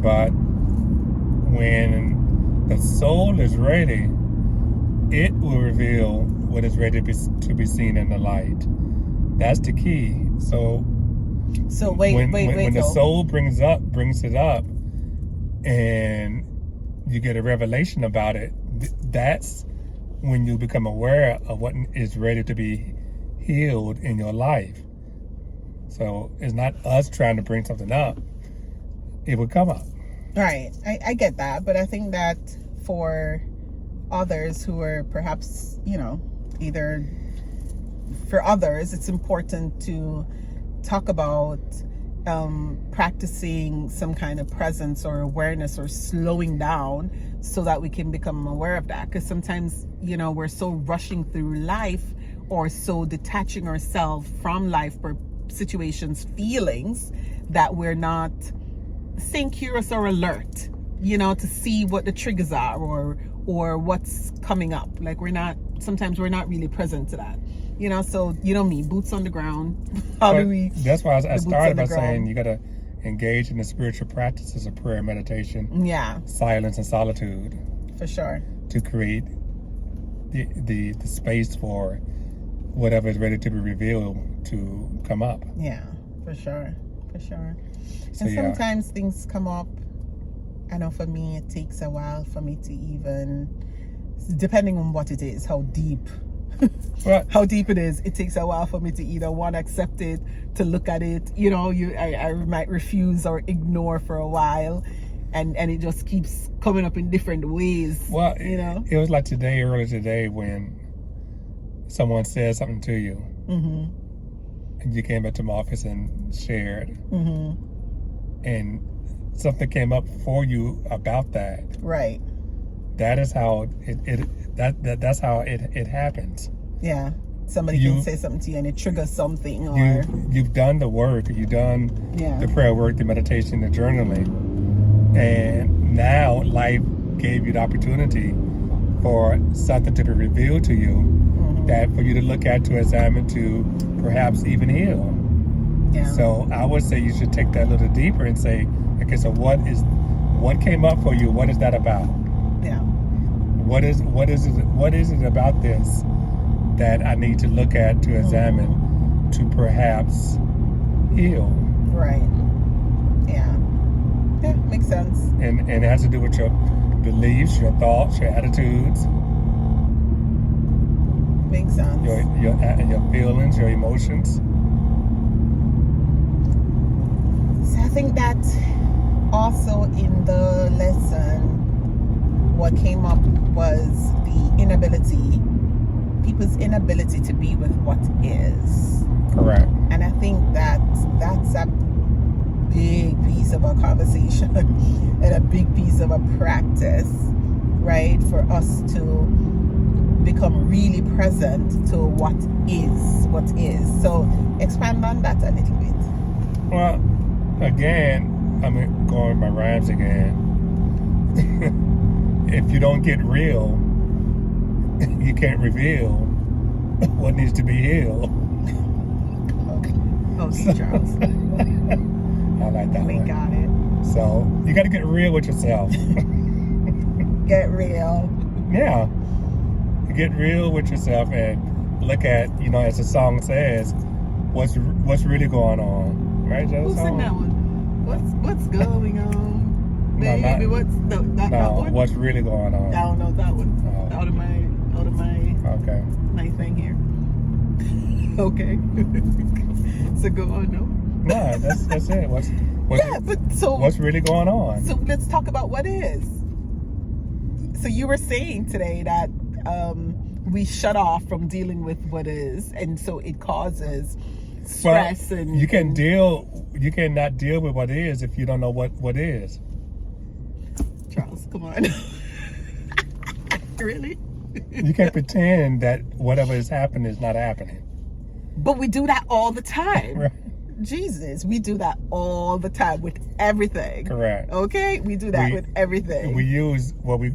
But when the soul is ready, it will reveal what is ready to be seen in the light. That's the key. So wait. When the soul brings it up, and you get a revelation about it, that's when you become aware of what is ready to be healed in your life. So it's not us trying to bring something up. It will come up. Right. I get that. But I think that for others who are perhaps, either for others, it's important to talk about practicing some kind of presence or awareness or slowing down so that we can become aware of that. Because sometimes, we're so rushing through life or so detaching ourselves from life for situations, feelings, that we're not staying curious or alert, to see what the triggers are or what's coming up. Like sometimes we're not really present to that. So me, boots on the ground. That's why I started by saying you got to engage in the spiritual practices of prayer, meditation, silence, and solitude. For sure. To create the space for whatever is ready to be revealed to come up. Yeah, for sure. So, and sometimes things come up. I know for me, it takes a while for me to even, depending on what it is, how deep it is, it takes a while for me to either accept it, to look at it. I might refuse or ignore for a while, and it just keeps coming up in different ways. Well, it was like earlier today, when someone said something to you, and you came back to my office and shared, and something came up for you about that. Right. That is how that's how it happens. Yeah. Somebody can say something to you and it triggers something. Or you've done the work. You've done the prayer work, the meditation, the journaling. And now life gave you the opportunity for something to be revealed to you, that for you to look at, to examine, to perhaps even heal. Yeah. So I would say you should take that a little deeper and say, okay, so what came up for you? What is that about? Yeah. What is it about this that I need to look at, to examine, to perhaps heal? Right. Yeah. Yeah, makes sense. And it has to do with your beliefs, your thoughts, your attitudes. Makes sense. Your feelings, your emotions. So I think that also in the lesson, what came up was people's inability to be with what is. Correct. And I think that's a big piece of a conversation and a big piece of a practice, right? For us to become really present to what is. So expand on that a little bit. Well, again, I'm going with my rhymes again. If you don't get real, you can't reveal what needs to be healed. Okay, Charles. I like that we one. Got it. So you got to get real with yourself. Get real. Yeah. Get real with yourself and look at, as the song says, what's really going on, right? Who's in that one? What's going on? Baby, that one? What's really going on? I don't know that one. Oh. Out of my thing here. Okay. So go on, no? No, that's it. What's really going on? So let's talk about what is. So you were saying today that we shut off from dealing with what is, and so it causes stress. Well, you cannot deal with what is if you don't know what is. Charles, come on. Really? You can't pretend that whatever is happening is not happening. But we do that all the time. Right. Jesus, we do that all the time with everything. Correct. Okay? We do that with everything. We use what we